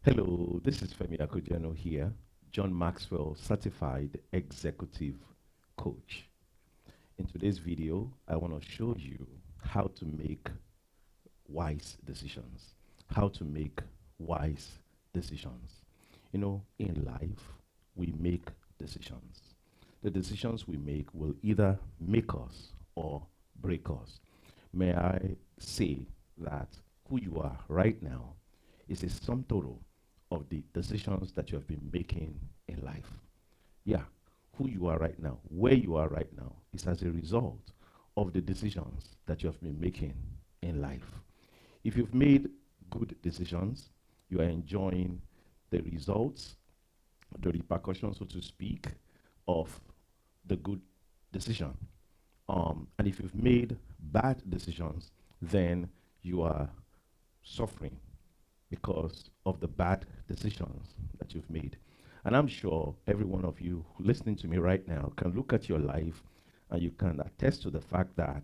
Hello, this is Femi Akujano here, John Maxwell Certified Executive Coach. In today's video, I want to show you how to make wise decisions. How to make wise decisions. In life, we make decisions. The decisions we make will either make us or break us. May I say that who you are right now is a sum total of the decisions that you have been making in life. Yeah, who you are right now, where you are right now, is as a result of the decisions that you have been making in life. If you've made good decisions, you are enjoying the results, the repercussions, so to speak, of the good decision. And if you've made bad decisions, then you are suffering because of the bad decisions that you've made. And I'm sure every one of you listening to me right now can look at your life and you can attest to the fact that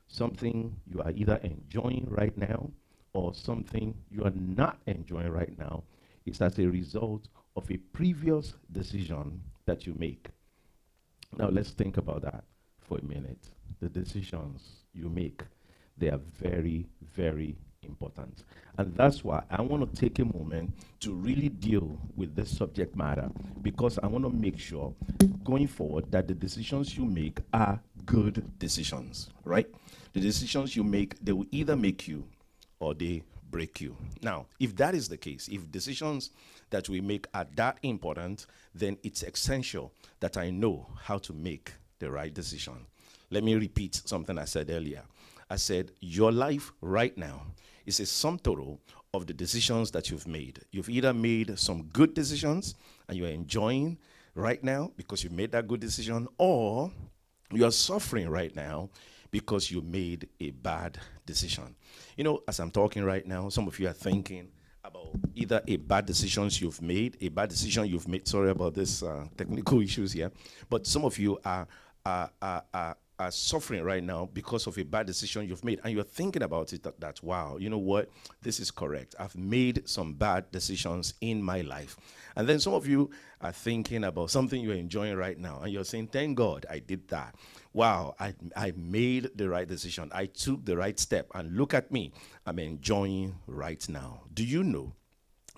something you are either enjoying right now or something you are not enjoying right now is as a result of a previous decision that you make. Now let's think about that for a minute. The decisions you make, they are very, very important. And that's why I want to take a moment to really deal with this subject matter, because I want to make sure going forward that the decisions you make are good decisions, right? The decisions you make, they will either make you or they break you. Now, if that is the case, if decisions that we make are that important, then it's essential that I know how to make the right decision. Let me repeat something I said earlier. I said, your life right now is a sum total of the decisions that you've made. You've either made some good decisions and you're enjoying right now because you made that good decision, or you are suffering right now because you made a bad decision. As I'm talking right now, some of you are thinking about either a bad decision you've made. Sorry about this technical issues here, but some of you are suffering right now because of a bad decision you've made, and you're thinking about it that wow, you know what, this is correct, I've made some bad decisions in my life. And then some of you are thinking about something you're enjoying right now, and you're saying, thank God I did that. Wow, I made the right decision, I took the right step, and look at me, I'm enjoying right now. Do you know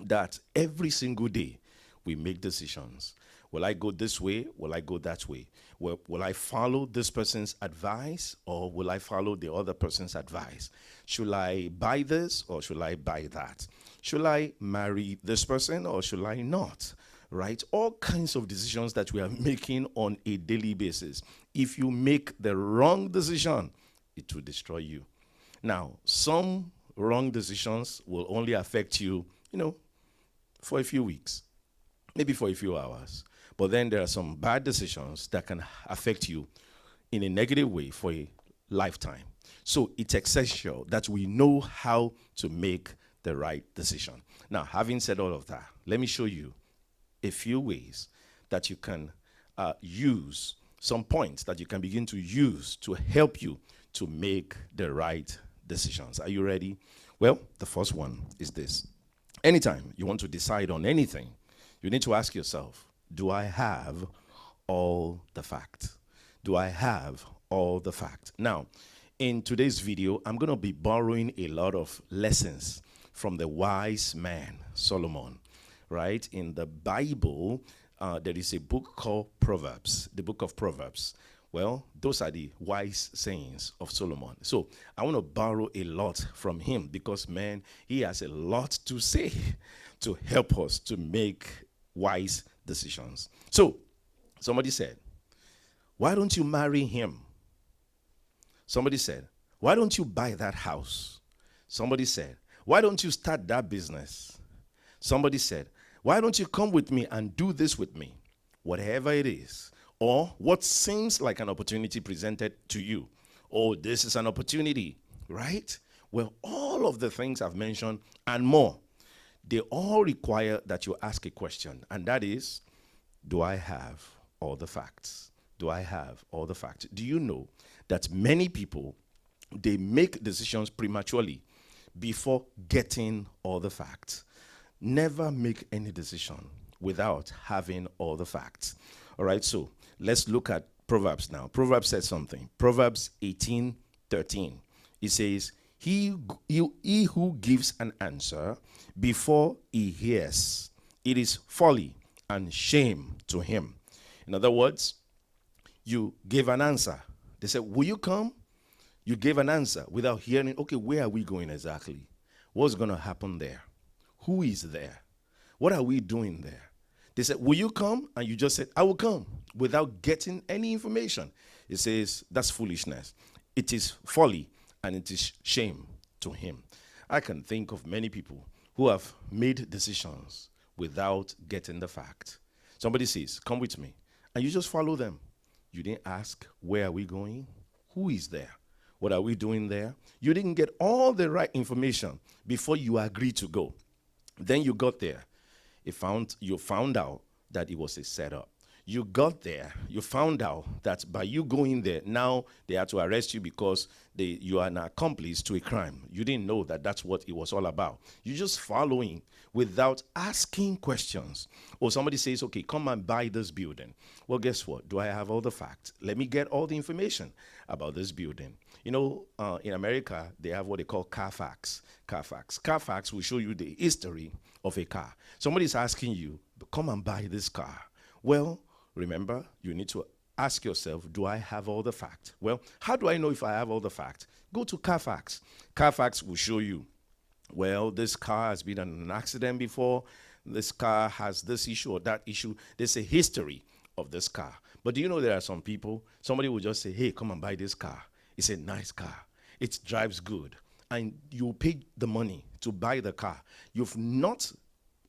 that every single day we make decisions? Will I go this way? Will I go that way? Will I follow this person's advice, or will I follow the other person's advice? Should I buy this or should I buy that? Should I marry this person or should I not? Right? All kinds of decisions that we are making on a daily basis. If you make the wrong decision, it will destroy you. Now, some wrong decisions will only affect you, for a few weeks, maybe for a few hours. But then there are some bad decisions that can affect you in a negative way for a lifetime. So it's essential that we know how to make the right decision. Now, having said all of that, let me show you a few ways that you can use, some points that you can begin to use to help you to make the right decisions. Are you ready? Well, the first one is this. Anytime you want to decide on anything, you need to ask yourself, do I have all the facts? Do I have all the facts? Now, in today's video, I'm going to be borrowing a lot of lessons from the wise man, Solomon, right? In the Bible, there is a book called Proverbs, the book of Proverbs. Well, those are the wise sayings of Solomon. So I want to borrow a lot from him because, man, he has a lot to say to help us to make wise decisions. So somebody said, why don't you marry him? Somebody said, why don't you buy that house? Somebody said, why don't you start that business? Somebody said, why don't you come with me and do this with me? Whatever it is, or what seems like an opportunity presented to you. Oh, this is an opportunity, right? Well, all of the things I've mentioned and more, they all require that you ask a question, and that is, do I have all the facts? Do I have all the facts? Do you know that many people, they make decisions prematurely before getting all the facts? Never make any decision without having all the facts. All right, so let's look at Proverbs now. Proverbs says something. Proverbs 18:13. It says, he who gives an answer before he hears, it is folly and shame to him. In other words, you gave an answer. They said, will you come? You gave an answer without hearing, okay, where are we going exactly? What's going to happen there? Who is there? What are we doing there? They said, will you come? And you just said, I will come, without getting any information. It says, that's foolishness. It is folly and it is shame to him. I can think of many people who have made decisions without getting the fact. Somebody says, come with me. And you just follow them. You didn't ask, where are we going? Who is there? What are we doing there? You didn't get all the right information before you agreed to go. Then you got there. You found out that it was a setup. You got there, you found out that by you going there, now they had to arrest you because you are an accomplice to a crime. You didn't know that that's what it was all about. You're just following without asking questions. Or somebody says, okay, come and buy this building. Well, guess what? Do I have all the facts? Let me get all the information about this building. You know, in America, they have what they call Carfax. Carfax will show you the history of a car. Somebody's asking you, come and buy this car. Well, remember, you need to ask yourself, do I have all the facts? Well, how do I know if I have all the facts? Go to Carfax. Carfax will show you, well, this car has been in an accident before. This car has this issue or that issue. There's a history of this car. But do you know there are some people, somebody will just say, hey, come and buy this car. It's a nice car. It drives good. And you pay the money to buy the car. You've not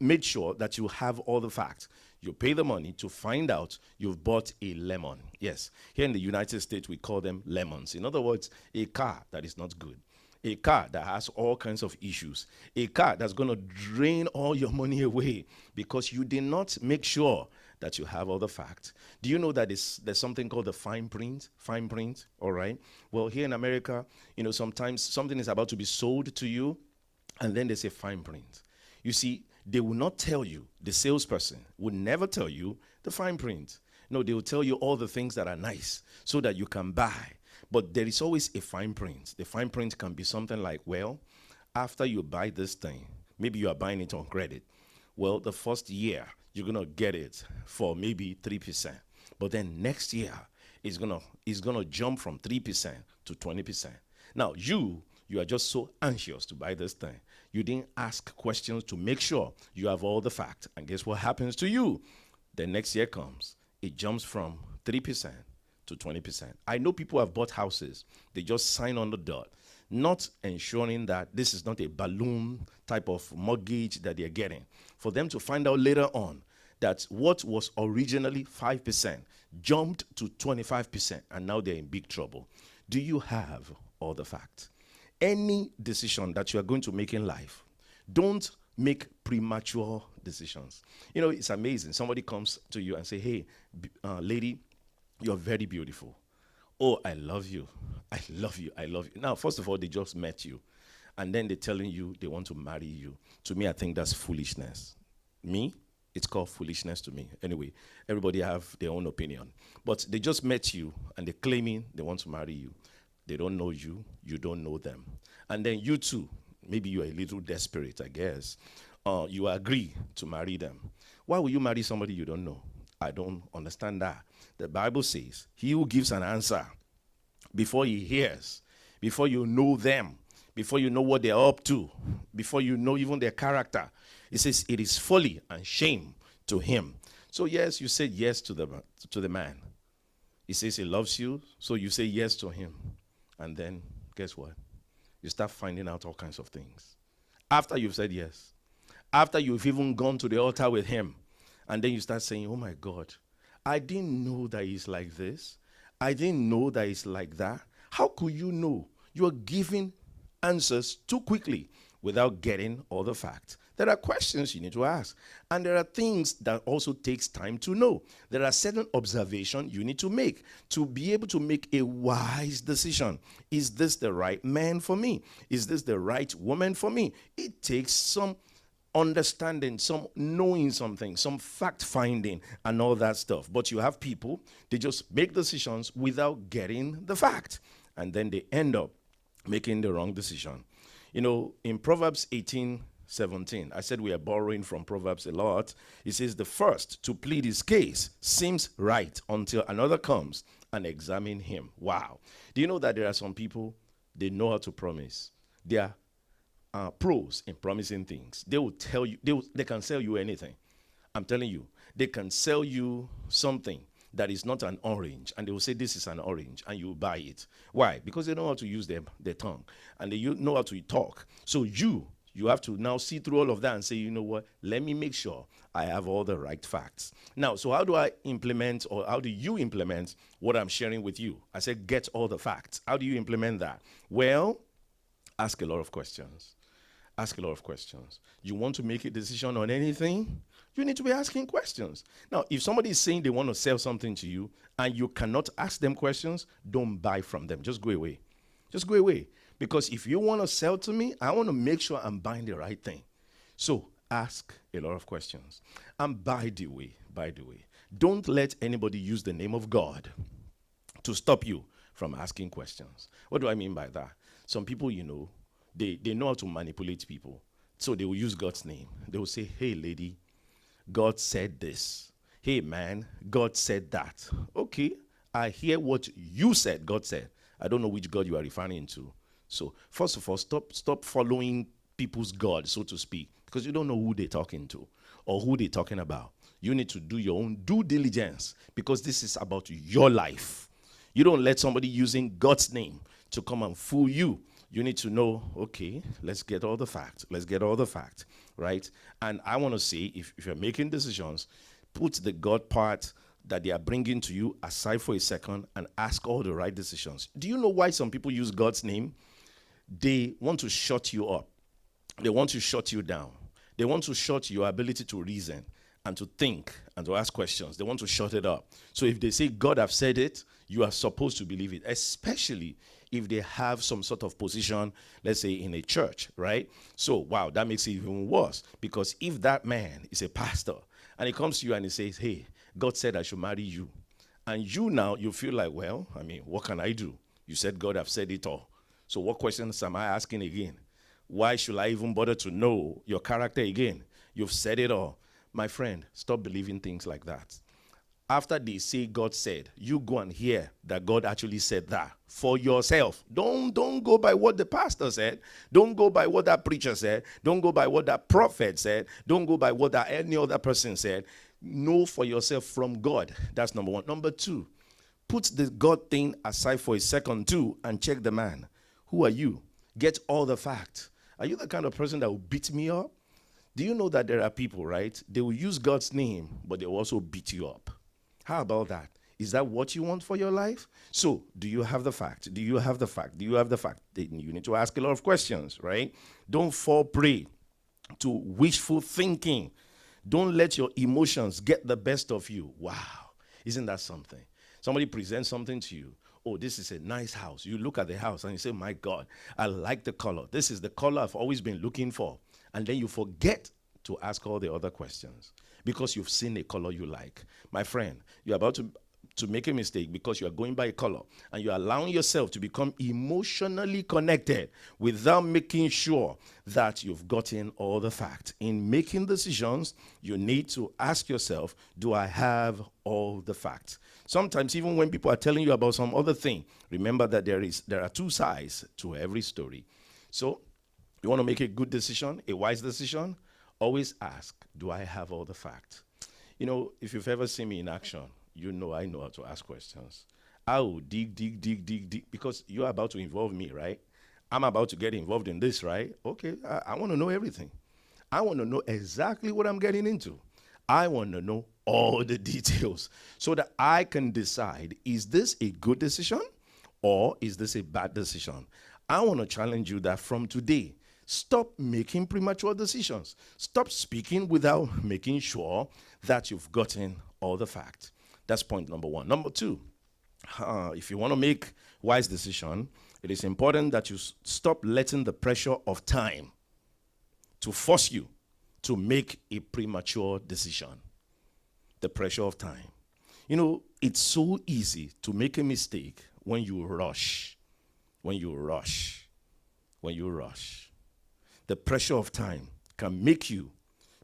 made sure that you have all the facts. You pay the money to find out you've bought a lemon. Yes, here in the United States, we call them lemons. In other words, a car that is not good. A car that has all kinds of issues. A car that's going to drain all your money away because you did not make sure that you have all the facts. Do you know that there's something called the fine print? Fine print, all right? Well, here in America, you know, sometimes something is about to be sold to you, and then they say fine print. You see, they will not tell you, the salesperson will never tell you the fine print. No, they will tell you all the things that are nice so that you can buy. But there is always a fine print. The fine print can be something like, well, after you buy this thing, maybe you are buying it on credit. Well, the first year, you're going to get it for maybe 3%. But then next year, it's gonna jump from 3% to 20%. Now, you are just so anxious to buy this thing. You didn't ask questions to make sure you have all the facts. And guess what happens to you? The next year comes, it jumps from 3% to 20%. I know people have bought houses. They just sign on the dot, not ensuring that this is not a balloon type of mortgage that they're getting. For them to find out later on that what was originally 5% jumped to 25%, and now they're in big trouble. Do you have all the facts? Any decision that you are going to make in life, don't make premature decisions. You know, it's amazing. Somebody comes to you and say, hey, lady, you're very beautiful. Oh, I love you. I love you. I love you. Now, first of all, they just met you. And then they're telling you they want to marry you. To me, I think that's foolishness. Me, it's called foolishness to me. Anyway, everybody have their own opinion. But they just met you and they're claiming they want to marry you. They don't know you. You don't know them. And then you too, maybe you're a little desperate, I guess. You agree to marry them. Why will you marry somebody you don't know? I don't understand that. The Bible says, he who gives an answer before he hears, before you know them, before you know what they're up to, before you know even their character, it says it is folly and shame to him. So yes, you said yes to the man. He says he loves you, so you say yes to him. And then, guess what? You start finding out all kinds of things. After you've said yes, after you've even gone to the altar with him, and then you start saying, oh my God, I didn't know that he's like this. I didn't know that he's like that. How could you know? You're giving answers too quickly without getting all the facts. There are questions you need to ask. And there are things that also takes time to know. There are certain observations you need to make to be able to make a wise decision. Is this the right man for me? Is this the right woman for me? It takes some understanding, some knowing something, some fact finding, and all that stuff. But you have people, they just make decisions without getting the fact. And then they end up making the wrong decision. You know, in Proverbs 18:17, I said we are borrowing from Proverbs a lot. It says, the first to plead his case seems right until another comes and examine him. Wow. Do you know that there are some people, they know how to promise? They are pros in promising things. They will tell you, they can sell you anything. I'm telling you, they can sell you something that is not an orange, and they will say this is an orange, and you buy it. Why? Because they know how to use their tongue, and they know how to talk. So you have to now see through all of that and say, you know what, let me make sure I have all the right facts. Now, so how do I implement, or how do you implement what I'm sharing with you? I said, get all the facts. How do you implement that? Well, ask a lot of questions. Ask a lot of questions. You want to make a decision on anything? You need to be asking questions. Now, if somebody is saying they want to sell something to you and you cannot ask them questions, don't buy from them. Just go away. Just go away. Because if you want to sell to me, I want to make sure I'm buying the right thing. So ask a lot of questions. And by the way, don't let anybody use the name of God to stop you from asking questions. What do I mean by that? Some people, you know, they know how to manipulate people. So they will use God's name. They will say, hey, lady, God said this. Hey, man, God said that. Okay, I hear what you said, God said. I don't know which God you are referring to. So, first of all, stop following people's God, so to speak, because you don't know who they're talking to or who they're talking about. You need to do your own due diligence, because this is about your life. You don't let somebody using God's name to come and fool you. You need to know, okay, let's get all the facts. Let's get all the facts, right? And I want to say, if you're making decisions, put the God part that they are bringing to you aside for a second and ask all the right decisions. Do you know why some people use God's name? They want to shut you up. They want to shut you down. They want to shut your ability to reason and to think and to ask questions. They want to shut it up. So if they say, God have said it, you are supposed to believe it, especially if they have some sort of position, let's say in a church, right? So, wow, that makes it even worse, because if that man is a pastor and he comes to you and he says, hey, God said I should marry you, and you feel like, well, I mean, what can I do? You said God have said it all. So what questions am I asking again? Why should I even bother to know your character again? You've said it all. My friend, stop believing things like that. After they say God said, you go and hear that God actually said that for yourself. Don't go by what the pastor said. Don't go by what that preacher said. Don't go by what that prophet said. Don't go by what that any other person said. Know for yourself from God. That's number one. Number two, put the God thing aside for a second too and check the man. Who are you? Get all the facts. Are you the kind of person that will beat me up? Do you know that there are people, right? They will use God's name, but they will also beat you up. How about that? Is that what you want for your life? So, do you have the fact? Do you have the fact? Do you have the fact? Then you need to ask a lot of questions, right? Don't fall prey to wishful thinking. Don't let your emotions get the best of you. Wow. Isn't that something? Somebody presents something to you. Oh, this is a nice house. You look at the house and you say, my God, I like the color. This is the color I've always been looking for. And then you forget to ask all the other questions because you've seen a color you like. My friend, you're about to make a mistake because you are going by a color and you're allowing yourself to become emotionally connected without making sure that you've gotten all the facts. In making decisions, you need to ask yourself, do I have all the facts? Sometimes even when people are telling you about some other thing, remember that there are two sides to every story. So you want to make a good decision, a wise decision, always ask, do I have all the facts? You know, if you've ever seen me in action, you know I know how to ask questions. I will dig, because you're about to involve me, right? I'm about to get involved in this, right? Okay, I want to know everything. I want to know exactly what I'm getting into. I want to know all the details so that I can decide, is this a good decision or is this a bad decision? I want to challenge you that from today, stop making premature decisions. Stop speaking without making sure that you've gotten all the facts. That's point number one. Number two, if you want to make wise decision, it is important that you stop letting the pressure of time to force you to make a premature decision. The pressure of time. You know, it's so easy to make a mistake when you rush. When you rush. When you rush. The pressure of time can make you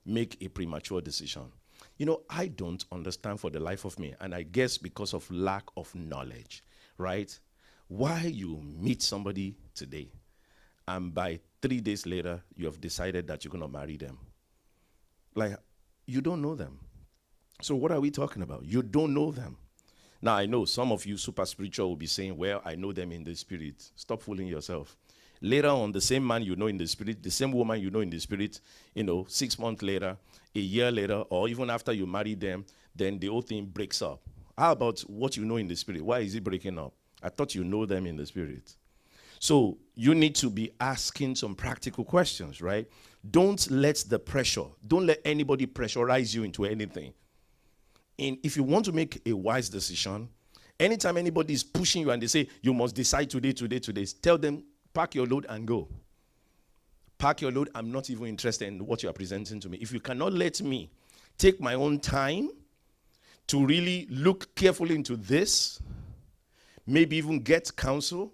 make a premature decision. You know, I don't understand for the life of me, and I guess because of lack of knowledge, right? Why you meet somebody today, and by 3 days later, you have decided that you're going to marry them. Like, you don't know them. So what are we talking about? You don't know them. Now, I know some of you super spiritual will be saying, well, I know them in the spirit. Stop fooling yourself. Later on, the same man you know in the spirit, the same woman you know in the spirit, 6 months later, a year later, or even after you marry them, then the whole thing breaks up. How about what you know in the spirit? Why is it breaking up? I thought you know them in the spirit. So you need to be asking some practical questions, right? Don't let anybody pressurize you into anything. And if you want to make a wise decision, anytime anybody is pushing you and they say, you must decide today, tell them, pack your load and go. Pack your load. I'm not even interested in what you are presenting to me. If you cannot let me take my own time to really look carefully into this, maybe even get counsel,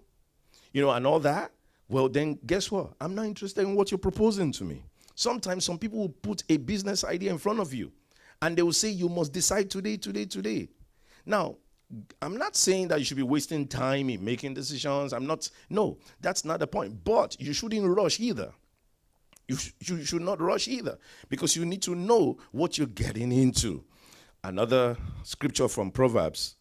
and all that, well, then guess what? I'm not interested in what you're proposing to me. Sometimes some people will put a business idea in front of you, and they will say, you must decide today. Now, I'm not saying that you should be wasting time in making decisions. No, that's not the point. But you shouldn't rush either. You should not rush either, because you need to know what you're getting into. Another scripture from Proverbs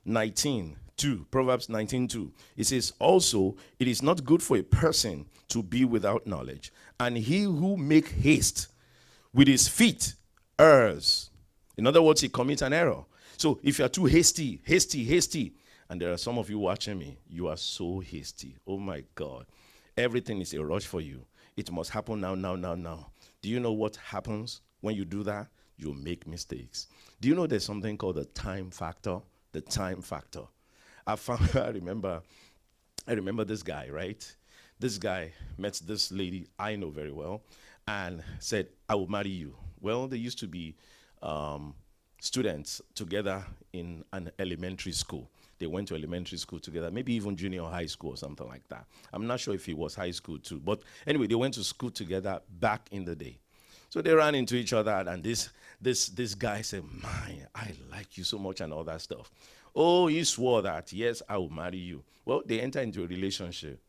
19:2. Proverbs 19:2. It says, also, it is not good for a person to be without knowledge, and he who make haste with his feet errs. In other words, he commits an error. So if you're too hasty, and there are some of you watching me, you are so hasty. Oh my God. Everything is a rush for you. It must happen now. Do you know what happens when you do that? You make mistakes. Do you know there's something called the time factor? The time factor. I remember this guy, right? This guy met this lady I know very well and said, I will marry you. Well, they used to be students together in an elementary school. They went to elementary school together, maybe even junior high school or something like that. I'm not sure if it was high school too. But anyway, they went to school together back in the day. So they ran into each other, and this guy said, man, I like you so much and all that stuff. Oh, he swore that, yes, I will marry you. Well, they entered into a relationship.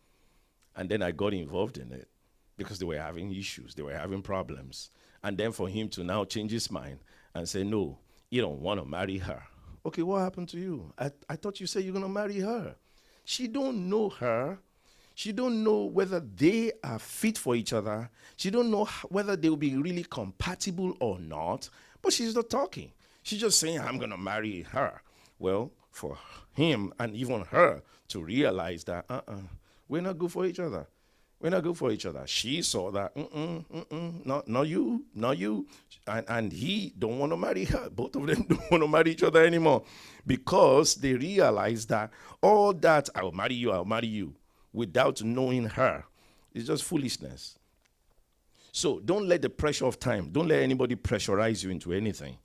And then I got involved in it because they were having issues. They were having problems. And then for him to now change his mind and say, no, you don't want to marry her. Okay, what happened to you? I thought you said you're going to marry her. She don't know her. She don't know whether they are fit for each other. She don't know whether they will be really compatible or not. But she's not talking. She's just saying, I'm going to marry her. Well, for him and even her to realize that, we're not good for each other. We're not good for each other. She saw that, not you. And he don't want to marry her. Both of them don't want to marry each other anymore, because they realize that all that, I'll marry you, without knowing her, is just foolishness. So don't let the pressure of time, don't let anybody pressurize you into anything.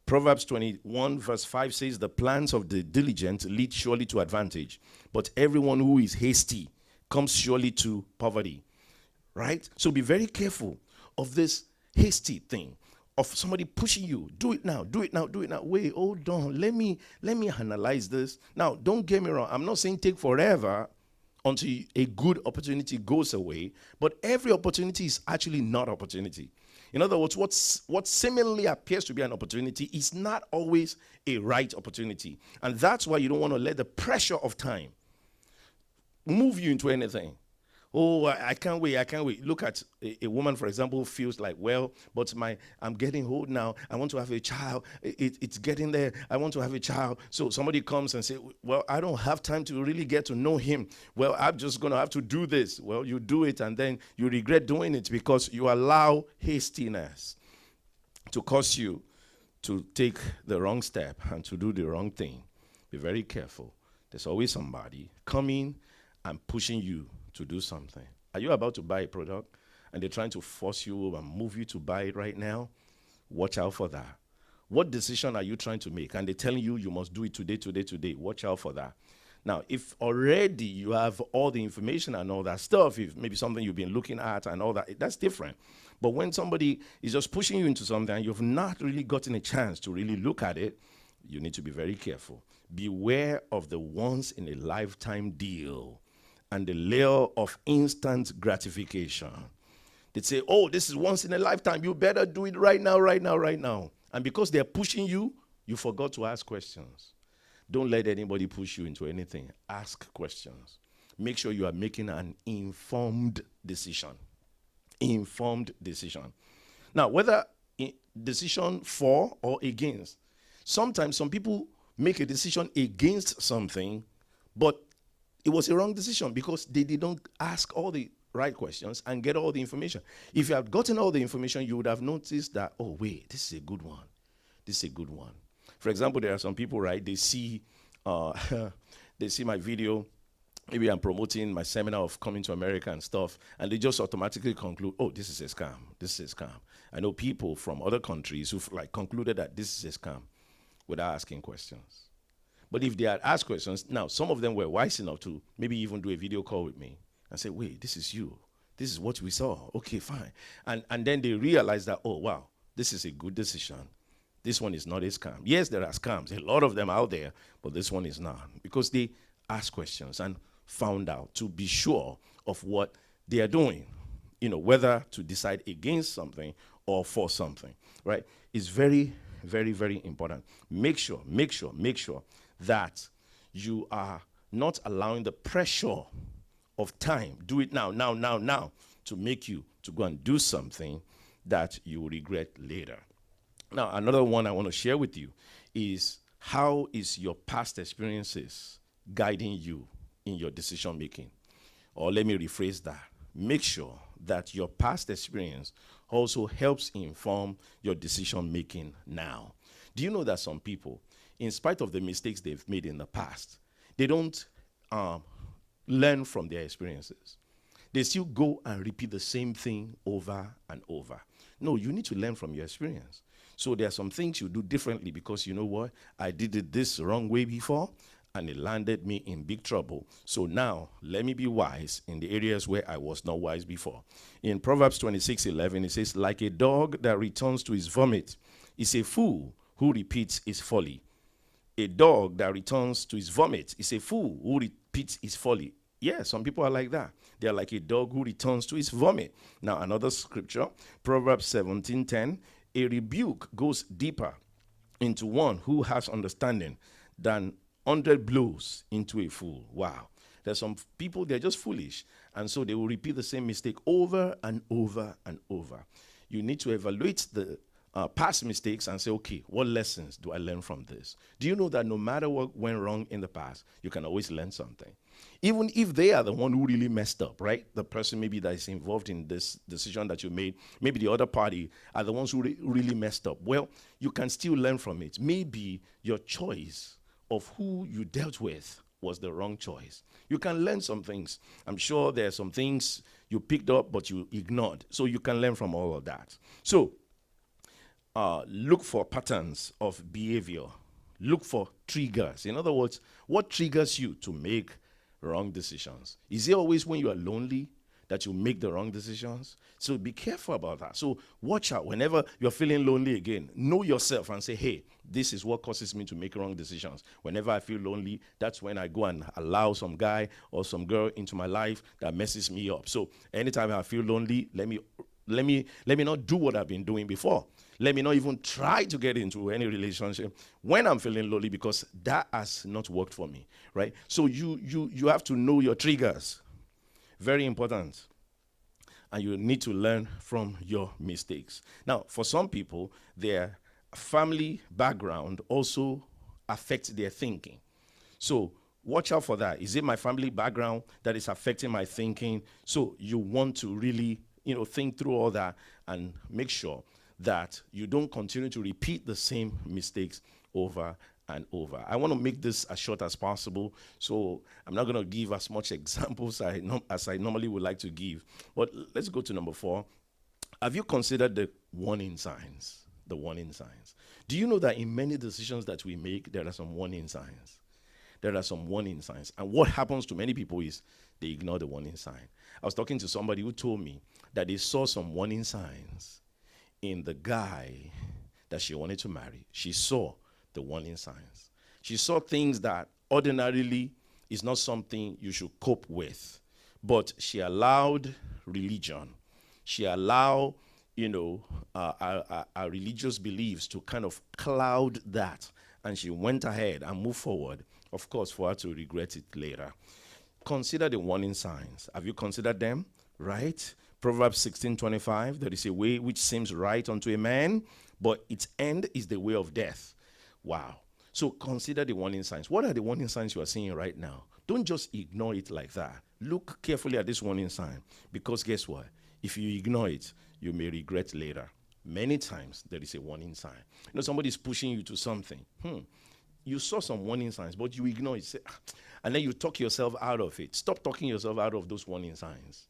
Proverbs 21 verse 5 says, the plans of the diligent lead surely to advantage, but everyone who is hasty comes surely to poverty. Right? So be very careful of this hasty thing, of somebody pushing you. Do it now. Wait, hold on. Let me analyze this. Now, don't get me wrong. I'm not saying take forever until a good opportunity goes away, but every opportunity is actually not opportunity. In other words, what seemingly appears to be an opportunity is not always a right opportunity. And that's why you don't want to let the pressure of time move you into anything. Oh, I can't wait. Look at a woman, for example, who feels like, well, but I'm getting old now. I want to have a child. It's getting there. I want to have a child. So somebody comes and say, well, I don't have time to really get to know him. Well, I'm just going to have to do this. Well, you do it, and then you regret doing it because you allow hastiness to cause you to take the wrong step and to do the wrong thing. Be very careful. There's always somebody coming and pushing you to do something. Are you about to buy a product? and they're trying to force you and move you to buy it right now, watch out for that. What decision are you trying to make? And they're telling you you must do it today, today, today. Watch out for that. Now, if already you have all the information and all that stuff, if maybe something you've been looking at and all that, that's different. But when somebody is just pushing you into something and you've not really gotten a chance to really look at it, you need to be very careful. Beware of the once in a lifetime deal and the lure of instant gratification. They say, oh, this is once in a lifetime. You better do it right now, right now, right now. And because they're pushing you, you forgot to ask questions. Don't let anybody push you into anything. Ask questions. Make sure you are making an informed decision. Informed decision. Now, whether decision for or against, sometimes some people make a decision against something, but it was a wrong decision because they didn't ask all the right questions and get all the information. If you had gotten all the information, you would have noticed that, oh, wait, this is a good one. This is a good one. For example, there are some people, right, they see they see my video, maybe I'm promoting my seminar of coming to America and stuff, and they just automatically conclude, oh, this is a scam, this is a scam. I know people from other countries who've like concluded that this is a scam without asking questions. But if they had asked questions, now some of them were wise enough to maybe even do a video call with me and say, wait, this is you. This is what we saw. Okay, fine. And then they realize that, oh, wow, this is a good decision. This one is not a scam. Yes, there are scams, a lot of them out there, but this one is not. Because they asked questions and found out to be sure of what they are doing, whether to decide against something or for something, right? It's very, very, very important. Make sure that you are not allowing the pressure of time, do it now, to make you to go and do something that you will regret later. Now, another one I want to share with you is how is your past experiences guiding you in your decision making? Or let me rephrase that. Make sure that your past experience also helps inform your decision making now. Do you know that some people, in spite of the mistakes they've made in the past, they don't learn from their experiences? They still go and repeat the same thing over and over. No, you need to learn from your experience. So there are some things you do differently because you know what? I did it this wrong way before and it landed me in big trouble. So now let me be wise in the areas where I was not wise before. In Proverbs 26:11, it says, like a dog that returns to his vomit is a fool who repeats his folly. A dog that returns to his vomit is a fool who repeats his folly. Yeah, some people are like that. They are like a dog who returns to his vomit. Now, another scripture, Proverbs 17:10, a rebuke goes deeper into one who has understanding than 100 blows into a fool. Wow. There's some people, they're just foolish. And so they will repeat the same mistake over and over and over. You need to evaluate the past mistakes and say, okay, what lessons do I learn from this? Do you know that no matter what went wrong in the past, you can always learn something? Even if they are the one who really messed up, right? The person maybe that is involved in this decision that you made, maybe the other party are the ones who really messed up. Well, you can still learn from it. Maybe your choice of who you dealt with was the wrong choice. You can learn some things. I'm sure there are some things you picked up but you ignored. So you can learn from all of that. So look for patterns of behavior. Look for triggers. In other words, what triggers you to make wrong decisions? Is it always when you are lonely that you make the wrong decisions? So be careful about that. So watch out whenever you're feeling lonely again. Know yourself and say, hey, this is what causes me to make wrong decisions. Whenever I feel lonely, that's when I go and allow some guy or some girl into my life that messes me up. So anytime I feel lonely, let me not do what I've been doing before. Let me not even try to get into any relationship when I'm feeling lonely because that has not worked for me, right? So you have to know your triggers. Very important. And you need to learn from your mistakes. Now, for some people, their family background also affects their thinking. So watch out for that. Is it my family background that is affecting my thinking? So you want to really, think through all that and make sure that you don't continue to repeat the same mistakes over and over. I want to make this as short as possible, so I'm not going to give as much examples as I normally would like to give. But let's go to number 4. Have you considered the warning signs? The warning signs. Do you know that in many decisions that we make, there are some warning signs? There are some warning signs. And what happens to many people is they ignore the warning sign. I was talking to somebody who told me that they saw some warning signs in the guy that she wanted to marry. She saw the warning signs. She saw things that ordinarily is not something you should cope with. But she allowed religion. She allowed, our religious beliefs to kind of cloud that. And she went ahead and moved forward, of course, for her to regret it later. Consider the warning signs. Have you considered them? Right? Proverbs 16:25, there is a way which seems right unto a man, but its end is the way of death. Wow. So consider the warning signs. What are the warning signs you are seeing right now? Don't just ignore it like that. Look carefully at this warning sign, because guess what? If you ignore it, you may regret later. Many times there is a warning sign. Somebody is pushing you to something. You saw some warning signs, but you ignore it. And then you talk yourself out of it. Stop talking yourself out of those warning signs.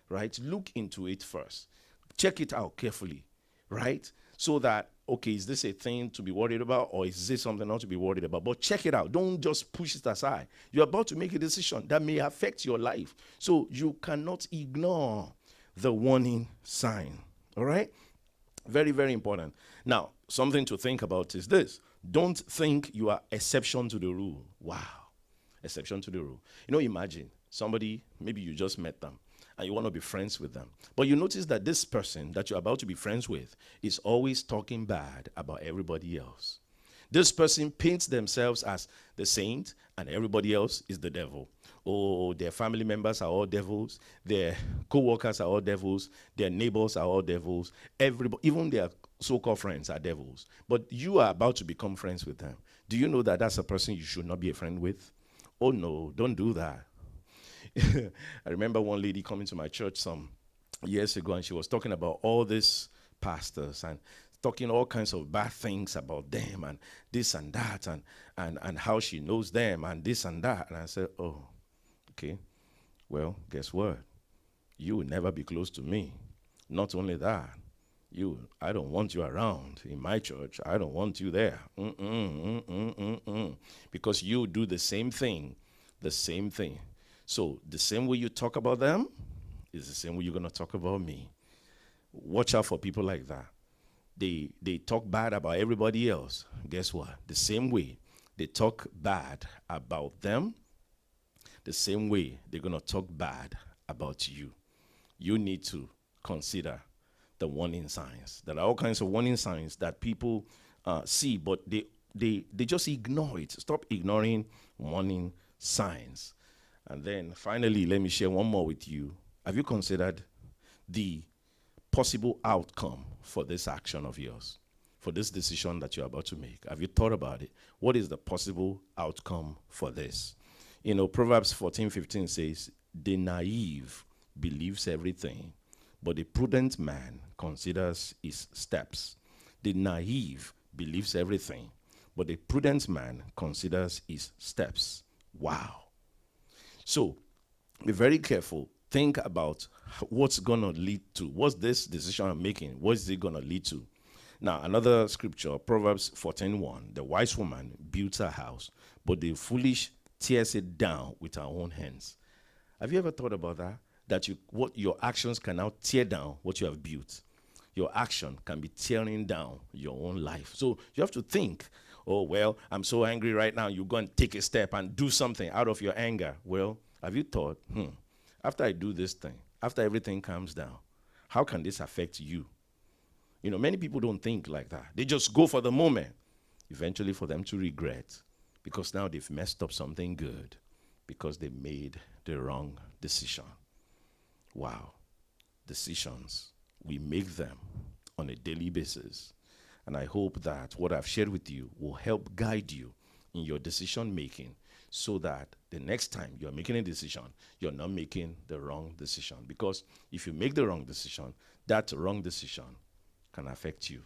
Right? Look into it first. Check it out carefully. Right? So that, okay, is this a thing to be worried about, or is this something not to be worried about? But check it out. Don't just push it aside. You're about to make a decision that may affect your life. So you cannot ignore the warning sign. All right? Very, very important. Now, something to think about is this. Don't think you are exception to the rule. Wow. Exception to the rule. Imagine somebody, maybe you just met them and you want to be friends with them. But you notice that this person that you're about to be friends with is always talking bad about everybody else. This person paints themselves as the saint and everybody else is the devil. Oh, their family members are all devils. Their co-workers are all devils. Their neighbors are all devils. Everybody, even their so-called friends are devils. But you are about to become friends with them. Do you know that that's a person you should not be a friend with? Oh, no, don't do that. I remember one lady coming to my church some years ago, and she was talking about all these pastors and talking all kinds of bad things about them and this and that and how she knows them and this and that. And I said, oh, okay, well, guess what? You will never be close to me. Not only that, I don't want you around in my church. I don't want you there. Because you do the same thing. So the same way you talk about them is the same way you're going to talk about me. Watch out for people like that. They talk bad about everybody else. Guess what? The same way they talk bad about them, the same way they're going to talk bad about you. You need to consider the warning signs. There are all kinds of warning signs that people see, but they just ignore it. Stop ignoring warning signs. And then finally, let me share one more with you. Have you considered the possible outcome for this action of yours, for this decision that you're about to make? Have you thought about it? What is the possible outcome for this? Proverbs 14:15 says, the naive believes everything, but the prudent man considers his steps. The naive believes everything, but the prudent man considers his steps. Wow. So, be very careful. Think about what's going to lead to. What's this decision I'm making? What's it going to lead to? Now, another scripture, Proverbs 14:1. The wise woman builds her house, but the foolish tears it down with her own hands. Have you ever thought about that? That what your actions can now tear down what you have built. Your action can be tearing down your own life. So you have to think, oh, well, I'm so angry right now. You go and take a step and do something out of your anger. Well, have you thought, after I do this thing, after everything calms down, how can this affect you? Many people don't think like that. They just go for the moment. Eventually for them to regret, because now they've messed up something good because they made the wrong decision. Wow. Decisions, we make them on a daily basis. And I hope that what I've shared with you will help guide you in your decision making, so that the next time you're making a decision, you're not making the wrong decision. Because if you make the wrong decision, that wrong decision can affect you,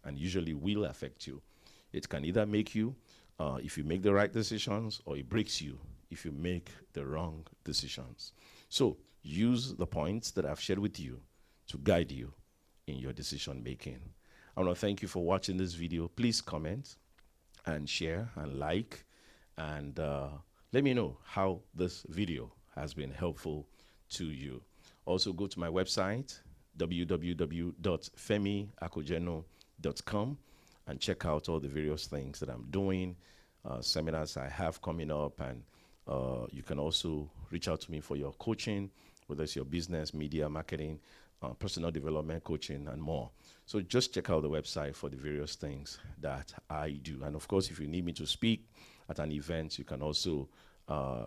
and usually will affect you. It can either make you if you make the right decisions, or it breaks you if you make the wrong decisions. So use the points that I've shared with you to guide you in your decision making. I want to thank you for watching this video. Please comment and share and like, and let me know how this video has been helpful to you. Also, go to my website, www.femiakojeno.com, and check out all the various things that I'm doing, seminars I have coming up, and you can also reach out to me for your coaching, whether it's your business, media, marketing, personal development coaching, and more. So just check out the website for the various things that I do. And of course, if you need me to speak at an event, you can also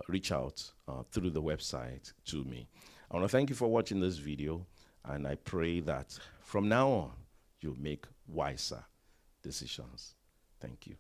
reach out through the website to me. I want to thank you for watching this video, and I pray that from now on, you'll make wiser decisions. Thank you.